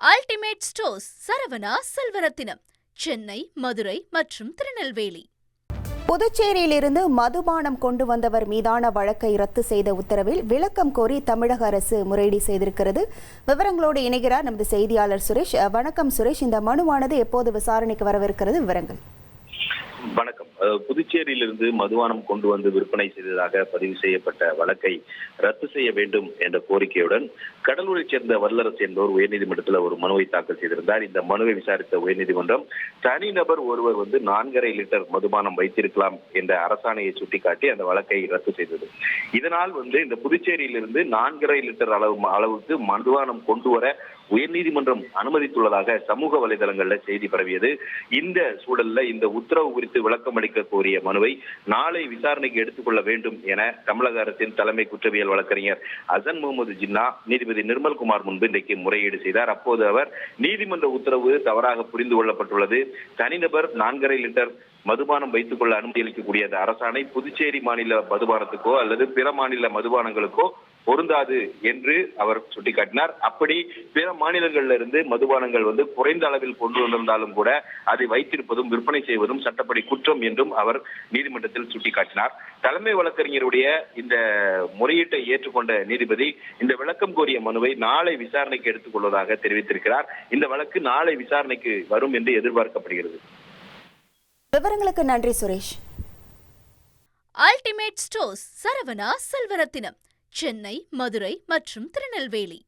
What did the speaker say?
Ultimate stores Saravana Selvarathinam, Chennai, Madurai மற்றும் திருநெல்வேலி. புதுச்சேரியிலிருந்து மதுபானம் கொண்டு வந்தவர் மீதான வழக்கை ரத்து செய்த உத்தரவில் விளக்கம் கோரி தமிழக அரசு முறையீடு செய்திருக்கிறது. விவரங்களோடு இணைகிறார் நமது செய்தியாளர் சுரேஷ். வணக்கம் சுரேஷ், இந்த மனுவானது எப்போது விசாரணைக்கு வரவிருக்கிறது? விவரங்கள். வணக்கம். புதுச்சேரியிலிருந்து மதுபானம் கொண்டு வந்து விற்பனை செய்ததாக பதிவு செய்யப்பட்ட வழக்கை ரத்து செய்ய வேண்டும் என்ற கோரிக்கையுடன் கடலூரைச் சேர்ந்த வல்லரசு என்பவர் உயர்நீதிமன்றத்தில் ஒரு மனுவை தாக்கல் செய்திருந்தார். இந்த மனுவை விசாரித்த உயர்நீதிமன்றம் தனிநபர் ஒருவர் 4.5 லிட்டர் மதுபானம் வைத்திருக்கலாம் என்ற அரசாணையை சுட்டிக்காட்டி அந்த வழக்கை ரத்து செய்தது. இதனால் இந்த புதுச்சேரியிலிருந்து 4.5 லிட்டர் அளவுக்கு மதுபானம் கொண்டு வர உயர்நீதிமன்றம் அனுமதித்துள்ளதாக சமூக வலைதளங்களில் செய்தி பரவியது. இந்த சூழல்ல இந்த உத்தரவு குறித்து விளக்கம் அளிக்க கோரிய மனுவை நாளை விசாரணைக்கு எடுத்துக்கொள்ள வேண்டும் என தமிழக அரசின் தலைமை குற்றவியல் வழக்கறிஞர் அசன் முகமது ஜின்னா நீதிபதி நிர்மல்குமார் முன்பு இன்றைக்கு முறையீடு செய்தார். அப்போது அவர் நீதிமன்ற உத்தரவு தவறாக புரிந்து கொள்ளப்பட்டுள்ளது, தனிநபர் 4.5 லிட்டர் மதுபானம் வைத்துக் கொள்ள அனுமதி அளிக்கக்கூடிய அந்த அரசாணை புதுச்சேரி மாநில மதுபானத்துக்கோ அல்லது பிற மாநில மதுபானங்களுக்கோ பொருந்தாது என்று அவர் சுட்டிக்காட்டினார். அப்படி பிற மாநிலங்களில் இருந்து மதுபானங்கள் குறைந்த அளவில் கொண்டு வந்திருந்தாலும் கூட அதை வைத்திருப்பதும் விற்பனை செய்வதும் சட்டப்படி குற்றம் என்றும் அவர் நீதிமன்றத்தில் சுட்டிக்காட்டினார். தலைமை வழக்கறிஞருடைய இந்த முறையீட்டை ஏற்றுக்கொண்ட நீதிபதி இந்த விளக்கம் கோரிய மனுவை நாளை விசாரணைக்கு எடுத்துக் கொள்வதாக தெரிவித்திருக்கிறார். இந்த வழக்கு நாளை விசாரணைக்கு வரும் என்று எதிர்பார்க்கப்படுகிறது. விவரங்களுக்கு நன்றி சுரேஷ். அல்டிமேட் ஸ்டோர்ஸ் சரவணா செல்வரத்தினம், சென்னை, மதுரை மற்றும் திருநெல்வேலி.